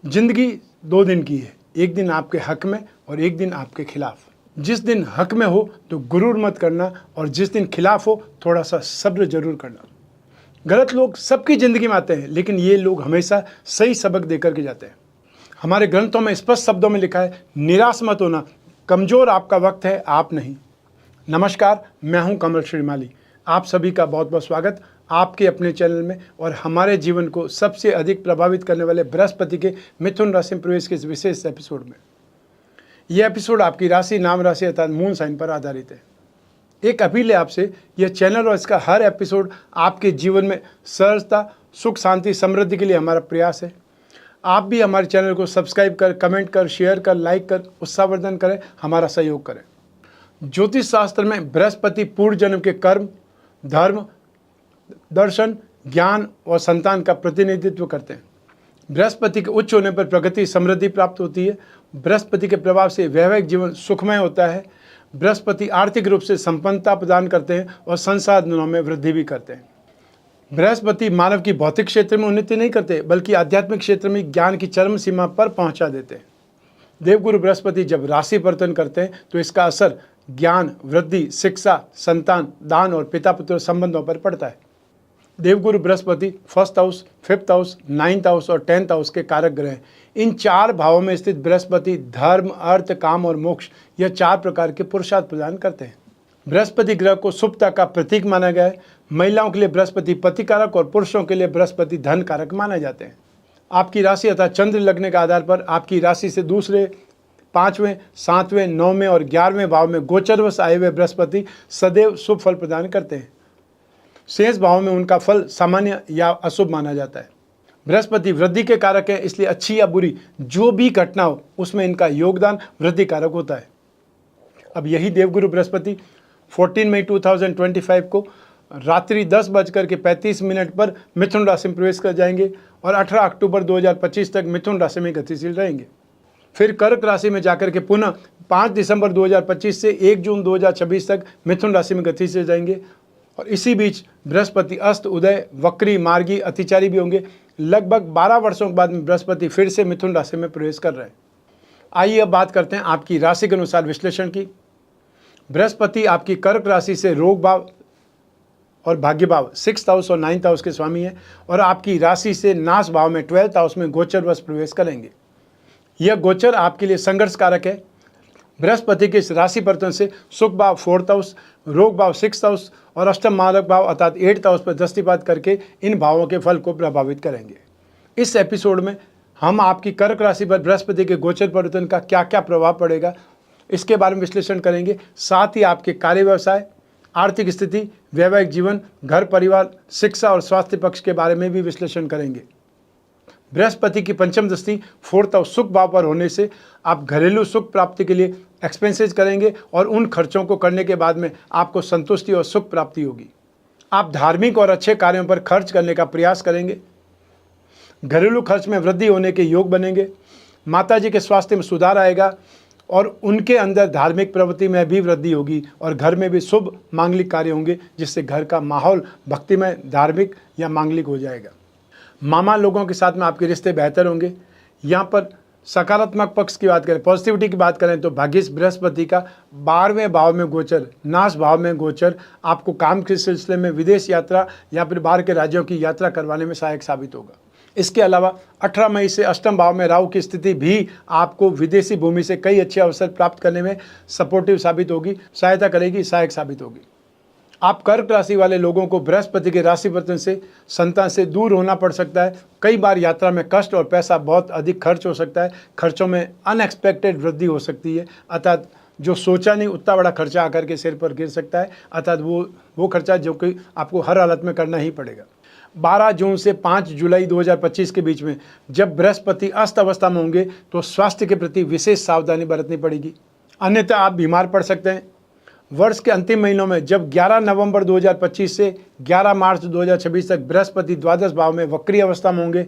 जिंदगी 2 दिन की है, एक दिन आपके हक में और एक दिन आपके खिलाफ। जिस दिन हक में हो तो गुरूर मत करना और जिस दिन खिलाफ हो थोड़ा सा सब्र जरूर करना। गलत लोग सबकी ज़िंदगी में आते हैं, लेकिन ये लोग हमेशा सही सबक देकर के जाते हैं। हमारे ग्रंथों में स्पष्ट शब्दों में लिखा है, निराश मत होना, कमज़ोर आपका वक्त है, आप नहीं। नमस्कार, मैं हूं कमल श्रीमाली। आप सभी का बहुत बहुत स्वागत आपके अपने चैनल में और हमारे जीवन को सबसे अधिक प्रभावित करने वाले बृहस्पति के मिथुन राशि में प्रवेश के इस विशेष एपिसोड में। यह एपिसोड आपकी राशि, नाम राशि अर्थात मून साइन पर आधारित है। एक अपील है आपसे, यह चैनल और इसका हर एपिसोड आपके जीवन में सहजता, सुख, शांति, समृद्धि के लिए हमारा प्रयास है। आप भी हमारे चैनल को सब्सक्राइब कर, कमेंट कर, शेयर कर, लाइक कर, उत्साहवर्धन करें, हमारा सहयोग करें। ज्योतिष शास्त्र में बृहस्पति पूर्व जन्म के कर्म, धर्म, दर्शन, ज्ञान और संतान का प्रतिनिधित्व करते हैं। बृहस्पति के उच्च होने पर प्रगति, समृद्धि प्राप्त होती है। बृहस्पति के प्रभाव से वैवाहिक जीवन सुखमय होता है। बृहस्पति आर्थिक रूप से संपन्नता प्रदान करते हैं और संसाधनों में वृद्धि भी करते हैं। बृहस्पति मानव की भौतिक क्षेत्र में उन्नति नहीं करते, बल्कि आध्यात्मिक क्षेत्र में ज्ञान की चरम सीमा पर पहुंचा देते हैं। देवगुरु बृहस्पति जब राशि परिवर्तन करते हैं तो इसका असर ज्ञान, वृद्धि, शिक्षा, संतान, दान और पिता पुत्र संबंधों पर पड़ता है। Devguru Brihaspati 1st house, 5th house, 9th house और 10th हाउस के कारक ग्रह हैं। इन 4 भावों में स्थित बृहस्पति धर्म, अर्थ, काम और मोक्ष, यह 4 प्रकार के पुरुषार्थ प्रदान करते हैं। बृहस्पति ग्रह को शुभता का प्रतीक माना गया है। महिलाओं के लिए बृहस्पति पति कारक और पुरुषों के लिए बृहस्पति धन कारक माने जाते हैं। आपकी राशि अर्थात चंद्र लगने के आधार पर आपकी राशि से दूसरे, 5वें, 7वें, 9वें और 11वें भाव में गोचरवश आए हुए बृहस्पति सदैव शुभ फल प्रदान करते हैं। शेष भाव में उनका फल सामान्य या अशुभ माना जाता है। बृहस्पति वृद्धि के कारक है, इसलिए अच्छी या बुरी जो भी घटना हो उसमें इनका योगदान वृद्धि कारक होता है। अब यही देवगुरु बृहस्पति 14 मई 2025 को रात्रि 10:35 पर मिथुन राशि में प्रवेश कर जाएंगे और 18 अक्टूबर 2025 तक मिथुन राशि में गतिशील रहेंगे। फिर कर्क राशि में जाकर के पुनः 5 दिसंबर 2025 से 1 जून 2026 तक मिथुन राशि में गतिशील रहेंगे। और इसी बीच बृहस्पति अस्त, उदय, वक्री, मार्गी, अतिचारी भी होंगे। लगभग 12 वर्षों के बाद बृहस्पति फिर से मिथुन राशि में प्रवेश कर रहे हैं। आइए अब बात करते हैं आपकी राशि के अनुसार विश्लेषण की। बृहस्पति आपकी कर्क राशि से रोग भाव और भाग्य भाव 6th हाउस और 9th हाउस के स्वामी हैं और आपकी राशि से नाश भाव में 12th हाउस में गोचरवश प्रवेश करेंगे। यह गोचर आपके लिए संघर्ष कारक है। बृहस्पति के इस राशि परिवर्तन से सुख भाव 4th हाउस, रोग भाव 6th हाउस और अष्टम मारक भाव अर्थात 8th हाउस पर दृष्टिपात करके इन भावों के फल को प्रभावित करेंगे। इस एपिसोड में हम आपकी कर्क राशि पर बृहस्पति के गोचर परिवर्तन का क्या क्या प्रभाव पड़ेगा इसके बारे में विश्लेषण करेंगे। साथ ही आपके कार्य व्यवसाय, आर्थिक स्थिति, वैवाहिक जीवन, घर परिवार, शिक्षा और स्वास्थ्य पक्ष के बारे में भी विश्लेषण करेंगे। बृहस्पति की पंचम दृष्टि 4th हाउस सुख भाव पर होने से आप घरेलू सुख प्राप्ति के लिए एक्सपेंसेस करेंगे और उन खर्चों को करने के बाद में आपको संतुष्टि और सुख प्राप्ति होगी। आप धार्मिक और अच्छे कार्यों पर खर्च करने का प्रयास करेंगे। घरेलू खर्च में वृद्धि होने के योग बनेंगे। माताजी के स्वास्थ्य में सुधार आएगा और उनके अंदर धार्मिक प्रवृत्ति में भी वृद्धि होगी और घर में भी शुभ मांगलिक कार्य होंगे, जिससे घर का माहौल भक्तिमय, धार्मिक या मांगलिक हो जाएगा। मामा लोगों के साथ में आपके रिश्ते बेहतर होंगे। यहाँ पर सकारात्मक पक्ष की बात करें, पॉजिटिविटी की बात करें तो भाग्यश बृहस्पति का 12वें भाव में गोचर, नाश भाव में गोचर आपको काम के सिलसिले में विदेश यात्रा या फिर बाहर के राज्यों की यात्रा करवाने में सहायक साबित होगा। इसके अलावा 18 मई से अष्टम भाव में राहु की स्थिति भी आपको विदेशी भूमि से कई अच्छे अवसर प्राप्त करने में सपोर्टिव साबित होगी, सहायता करेगी, सहायक साबित होगी। आप कर्क राशि वाले लोगों को बृहस्पति के राशि परिवर्तन से संतान से दूर होना पड़ सकता है। कई बार यात्रा में कष्ट और पैसा बहुत अधिक खर्च हो सकता है। खर्चों में अनएक्सपेक्टेड वृद्धि हो सकती है, अर्थात जो सोचा नहीं उतना बड़ा खर्चा आकर के सिर पर गिर सकता है, अर्थात वो खर्चा जो कि आपको हर हालत में करना ही पड़ेगा। 12 जून से 5 जुलाई 2025 के बीच में जब बृहस्पति अस्त अवस्था में होंगे तो स्वास्थ्य के प्रति विशेष सावधानी बरतनी पड़ेगी, अन्यथा आप बीमार पड़ सकते हैं। वर्ष के अंतिम महीनों में जब 11 नवंबर 2025 से 11 मार्च 2026 तक बृहस्पति द्वादश भाव में वक्री अवस्था में होंगे,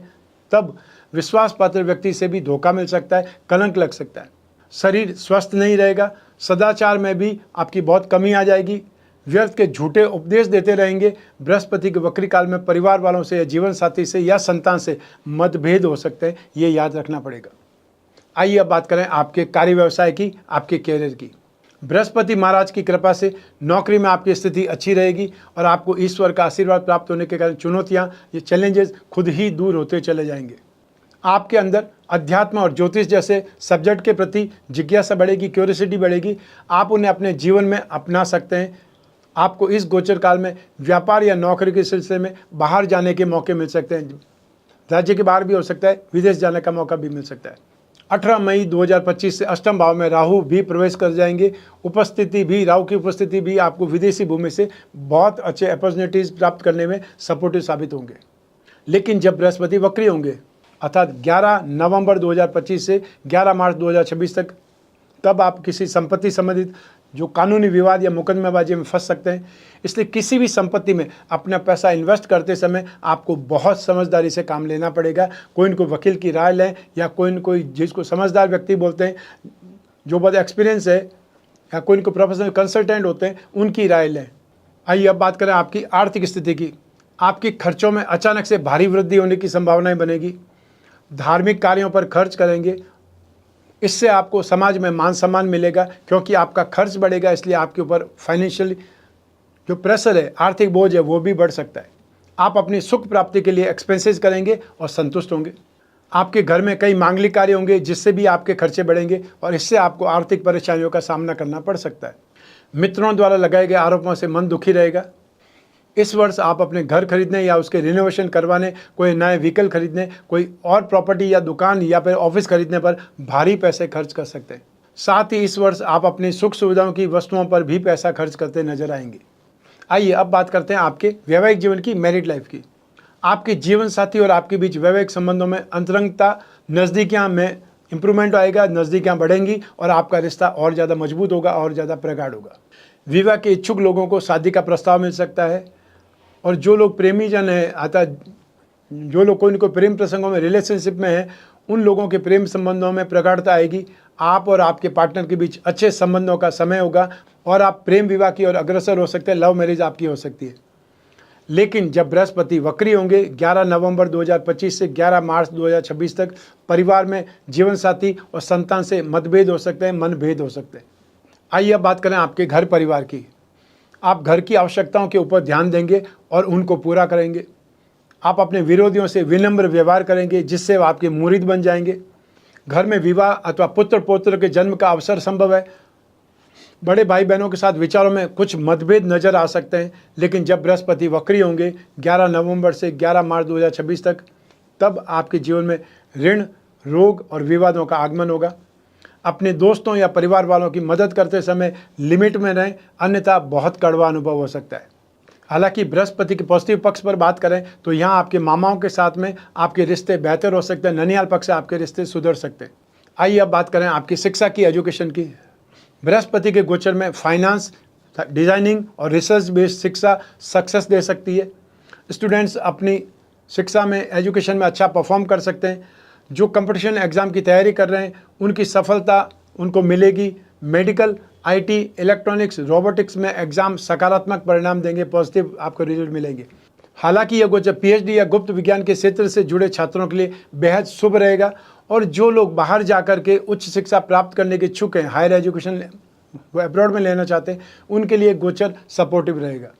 तब विश्वास पात्र व्यक्ति से भी धोखा मिल सकता है, कलंक लग सकता है। शरीर स्वस्थ नहीं रहेगा, सदाचार में भी आपकी बहुत कमी आ जाएगी। व्यर्थ के झूठे उपदेश देते रहेंगे। बृहस्पति के वक्री काल में परिवार वालों से या जीवन साथी से या संतान से मतभेद हो सकते हैं, ये याद रखना पड़ेगा। आइए अब बात करें आपके कार्य व्यवसाय की, आपके कैरियर की। बृहस्पति महाराज की कृपा से नौकरी में आपकी स्थिति अच्छी रहेगी और आपको ईश्वर का आशीर्वाद प्राप्त होने के कारण चुनौतियां, ये चैलेंजेस खुद ही दूर होते चले जाएंगे। आपके अंदर अध्यात्म और ज्योतिष जैसे सब्जेक्ट के प्रति जिज्ञासा बढ़ेगी, क्यूरियोसिटी बढ़ेगी। आप उन्हें अपने जीवन में अपना सकते हैं। आपको इस गोचर काल में व्यापार या नौकरी के सिलसिले में बाहर जाने के मौके मिल सकते हैं। राज्य के बाहर भी हो सकता है, विदेश जाने का मौका भी मिल सकता है। 18 मई 2025 से अष्टम भाव में राहु भी प्रवेश कर जाएंगे। राहु की उपस्थिति भी आपको विदेशी भूमि से बहुत अच्छे अपॉर्चुनिटीज़ प्राप्त करने में सपोर्टिव साबित होंगे। लेकिन जब बृहस्पति वक्री होंगे, अर्थात 11 नवंबर 2025 से 11 मार्च 2026 तक, तब आप किसी संपत्ति संबंधित जो कानूनी विवाद या मुकदमेबाजी में फंस सकते हैं। इसलिए किसी भी संपत्ति में अपना पैसा इन्वेस्ट करते समय आपको बहुत समझदारी से काम लेना पड़ेगा। कोई न कोई वकील की राय लें या कोई न कोई जिसको समझदार व्यक्ति बोलते हैं, जो बहुत एक्सपीरियंस है, या कोई न कोई प्रोफेशनल कंसल्टेंट होते हैं, उनकी राय लें। आइए अब बात करें आपकी आर्थिक स्थिति की। आपके खर्चों में अचानक से भारी वृद्धि होने की संभावनाएं बनेगी। धार्मिक कार्यों पर खर्च करेंगे, इससे आपको समाज में मान सम्मान मिलेगा, क्योंकि आपका खर्च बढ़ेगा। इसलिए आपके ऊपर फाइनेंशियल जो प्रेशर है, आर्थिक बोझ है, वो भी बढ़ सकता है। आप अपनी सुख प्राप्ति के लिए एक्सपेंसेस करेंगे और संतुष्ट होंगे। आपके घर में कई मांगलिक कार्य होंगे, जिससे भी आपके खर्चे बढ़ेंगे और इससे आपको आर्थिक परेशानियों का सामना करना पड़ सकता है। मित्रों द्वारा लगाए गए आरोपों से मन दुखी रहेगा। इस वर्ष आप अपने घर खरीदने या उसके रिनोवेशन करवाने, कोई नए व्हीकल खरीदने, कोई और प्रॉपर्टी या दुकान या फिर ऑफिस खरीदने पर भारी पैसे खर्च कर सकते हैं। साथ ही इस वर्ष आप अपनी सुख सुविधाओं की वस्तुओं पर भी पैसा खर्च करते नजर आएंगे। आइए अब बात करते हैं आपके वैवाहिक जीवन की, मैरिड लाइफ की। आपके जीवन साथी और आपके बीच वैवाहिक संबंधों में अंतरंगता, नज़दीकियाँ में इंप्रूवमेंट आएगा, नज़दीकियाँ बढ़ेंगी और आपका रिश्ता और ज़्यादा मजबूत होगा और ज़्यादा प्रगाढ़ होगा। विवाह के इच्छुक लोगों को शादी का प्रस्ताव मिल सकता है और जो लोग प्रेमी जन है, जो लोग कोई न कोई प्रेम प्रसंगों में, रिलेशनशिप में हैं, उन लोगों के प्रेम संबंधों में प्रगाढ़ता आएगी। आप और आपके पार्टनर के बीच अच्छे संबंधों का समय होगा और आप प्रेम विवाह की ओर अग्रसर हो सकते हैं। लव मैरिज आपकी हो सकती है। लेकिन जब बृहस्पति वक्री होंगे 11 नवंबर 2025 से 11 मार्च 2026 तक, परिवार में जीवन साथी और संतान से मतभेद हो सकते हैं, मनभेद हो सकते हैं। आइए अब बात करें आपके घर परिवार की। आप घर की आवश्यकताओं के ऊपर ध्यान देंगे और उनको पूरा करेंगे। आप अपने विरोधियों से विनम्र व्यवहार करेंगे, जिससे वो आपके मुरीद बन जाएंगे। घर में विवाह अथवा पुत्र पौत्र के जन्म का अवसर संभव है। बड़े भाई बहनों के साथ विचारों में कुछ मतभेद नजर आ सकते हैं। लेकिन जब बृहस्पति वक्री होंगे 11 नवंबर से 11 मार्च 2026 तक, तब आपके जीवन में ऋण, रोग और विवादों का आगमन होगा। अपने दोस्तों या परिवार वालों की मदद करते समय लिमिट में रहें, अन्यथा बहुत कड़वा अनुभव हो सकता है। हालांकि बृहस्पति के पॉजिटिव पक्ष पर बात करें तो यहाँ आपके मामाओं के साथ में आपके रिश्ते बेहतर हो सकते हैं। ननिहाल पक्ष से आपके रिश्ते सुधर सकते हैं। आइए अब बात करें आपकी शिक्षा की, एजुकेशन की। बृहस्पति के गोचर में फाइनेंस, डिजाइनिंग और रिसर्च बेस्ड शिक्षा सक्सेस दे सकती है। स्टूडेंट्स अपनी शिक्षा में, एजुकेशन में अच्छा परफॉर्म कर सकते हैं। जो कंपटीशन एग्ज़ाम की तैयारी कर रहे हैं, उनकी सफलता उनको मिलेगी। मेडिकल, आईटी, इलेक्ट्रॉनिक्स, रोबोटिक्स में एग्ज़ाम सकारात्मक परिणाम देंगे, पॉजिटिव आपको रिजल्ट मिलेंगे। हालांकि यह गोचर पीएचडी या गुप्त विज्ञान के क्षेत्र से जुड़े छात्रों के लिए बेहद शुभ रहेगा और जो लोग बाहर जाकर के उच्च शिक्षा प्राप्त करने के इच्छुक हैं, हायर एजुकेशन अब्रॉड में लेना चाहते हैं, उनके लिए गोचर सपोर्टिव रहेगा।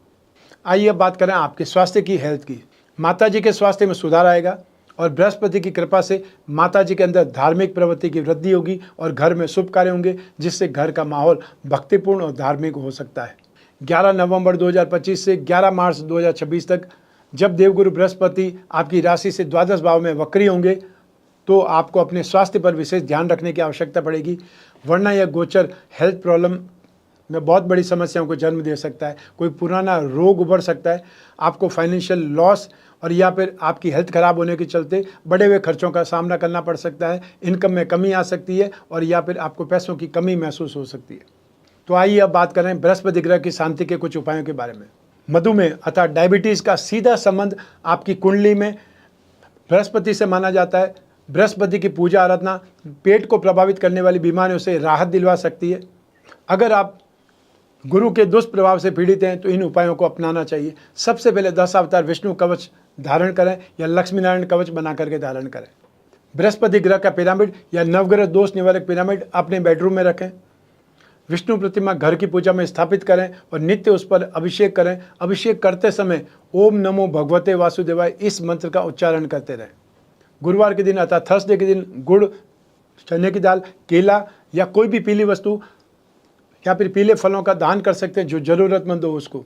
आइए अब बात करें आपके स्वास्थ्य की, हेल्थ की। माता जी के स्वास्थ्य में सुधार आएगा और बृहस्पति की कृपा से माता जी के अंदर धार्मिक प्रवृत्ति की वृद्धि होगी और घर में शुभ कार्य होंगे, जिससे घर का माहौल भक्तिपूर्ण और धार्मिक हो सकता है। 11 नवंबर 2025 से 11 मार्च 2026 तक, जब देवगुरु बृहस्पति आपकी राशि से द्वादश भाव में वक्री होंगे, तो आपको अपने स्वास्थ्य पर विशेष ध्यान रखने की आवश्यकता पड़ेगी, वरना यह गोचर हेल्थ प्रॉब्लम में बहुत बड़ी समस्याओं को जन्म दे सकता है। कोई पुराना रोग उभर सकता है, आपको फाइनेंशियल लॉस और या फिर आपकी हेल्थ खराब होने के चलते बढ़े हुए खर्चों का सामना करना पड़ सकता है। इनकम में कमी आ सकती है और या फिर आपको पैसों की कमी महसूस हो सकती है। तो आइए अब बात करें बृहस्पति ग्रह की शांति के कुछ उपायों के बारे में। मधुमेह अर्थात डायबिटीज़ का सीधा संबंध आपकी कुंडली में बृहस्पति से माना जाता है। बृहस्पति की पूजा आराधना पेट को प्रभावित करने वाली बीमारियों से राहत दिलवा सकती है। अगर आप गुरु के दुष्प्रभाव से पीड़ित हैं तो इन उपायों को अपनाना चाहिए। सबसे पहले 10 अवतार विष्णु कवच धारण करें या लक्ष्मी नारायण कवच बना करके धारण करें। बृहस्पति ग्रह का पिरामिड या नवग्रह दोष निवारक पिरामिड अपने बेडरूम में रखें। विष्णु प्रतिमा घर की पूजा में स्थापित करें और नित्य उस पर अभिषेक करें। अभिषेक करते समय ओम नमो भगवते वासुदेवाय इस मंत्र का उच्चारण करते रहें। गुरुवार के दिन अर्थात थर्सडे के दिन गुड़, चने की दाल, केला या कोई भी पीली वस्तु या फिर पीले फलों का दान कर सकते हैं जो जरूरतमंद हो उसको।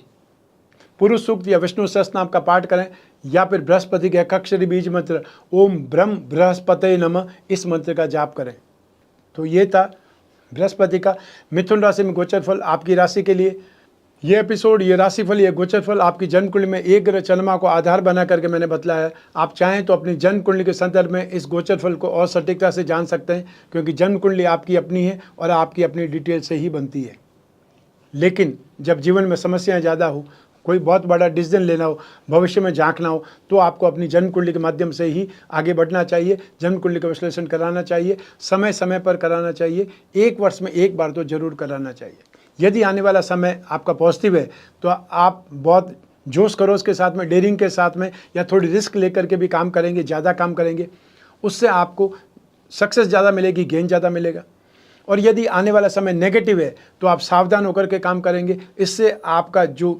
पुरुष सूक्त या विष्णु सहस्त्र नाम का पाठ करें या फिर बृहस्पति के एकाक्षरी बीज मंत्र ओम ब्रह्म बृहस्पते नमः इस मंत्र का जाप करें। तो ये था बृहस्पति का मिथुन राशि में गोचर फल आपकी राशि के लिए। ये एपिसोड, ये राशिफल, ये गोचर फल आपकी जन्म कुंडली में एक ग्रह चंद्रमा को आधार बना करके मैंने बतलाया है। आप चाहें तो अपनी जन्म कुंडली के संदर्भ में इस गोचर फल को और सटीकता से जान सकते हैं, क्योंकि जन्म कुंडली आपकी अपनी है और आपकी अपनी डिटेल से ही बनती है। लेकिन जब जीवन में समस्याएं ज़्यादा हो, कोई बहुत बड़ा डिसीजन लेना हो, भविष्य में झांकना हो, तो आपको अपनी जन्म कुंडली के माध्यम से ही आगे बढ़ना चाहिए। जन्म कुंडली का विश्लेषण कराना चाहिए, समय समय पर कराना चाहिए, 1 वर्ष में 1 बार तो जरूर कराना चाहिए। यदि आने वाला समय आपका पॉजिटिव है तो आप बहुत जोश खरोश के साथ में, डेयरिंग के साथ में या थोड़ी रिस्क लेकर के भी काम करेंगे, ज़्यादा काम करेंगे, उससे आपको सक्सेस ज़्यादा मिलेगी, गेन ज़्यादा मिलेगा। और यदि आने वाला समय नेगेटिव है तो आप सावधान होकर के काम करेंगे। इससे आपका जो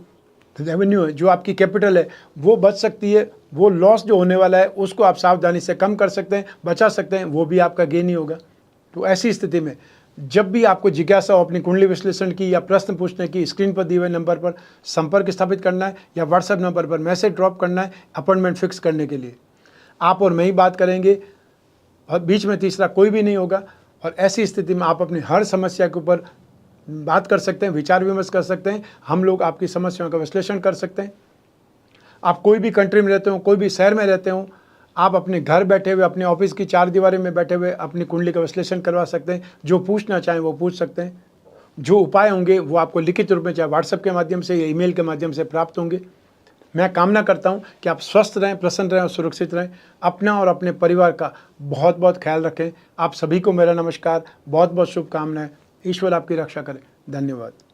रेवेन्यू है, जो आपकी कैपिटल है, वो बच सकती है। वो लॉस जो होने वाला है उसको आप सावधानी से कम कर सकते हैं, बचा सकते हैं, वो भी आपका गेन ही होगा। तो ऐसी स्थिति में जब भी आपको जिज्ञासा हो अपनी कुंडली विश्लेषण की या प्रश्न पूछने की, स्क्रीन पर दिए हुए नंबर पर संपर्क स्थापित करना है या व्हाट्सएप नंबर पर मैसेज ड्रॉप करना है अपॉइंटमेंट फिक्स करने के लिए। आप और मैं ही बात करेंगे और बीच में तीसरा कोई भी नहीं होगा। और ऐसी स्थिति में आप अपनी हर समस्या के ऊपर बात कर सकते हैं, विचार विमर्श कर सकते हैं। हम लोग आपकी समस्याओं का विश्लेषण कर सकते हैं। आप कोई भी कंट्री में रहते हो, कोई भी शहर में रहते हो, आप अपने घर बैठे हुए, अपने ऑफिस की 4 दीवारी में बैठे हुए अपनी कुंडली का विश्लेषण करवा सकते हैं। जो पूछना चाहें वो पूछ सकते हैं। जो उपाय होंगे वो आपको लिखित रूप में चाहे व्हाट्सएप के माध्यम से या ईमेल के माध्यम से प्राप्त होंगे। मैं कामना करता हूं कि आप स्वस्थ रहें, प्रसन्न रहें और सुरक्षित रहें। अपना और अपने परिवार का बहुत बहुत ख्याल रखें। आप सभी को मेरा नमस्कार, बहुत बहुत शुभकामनाएं। ईश्वर आपकी रक्षा करें। धन्यवाद।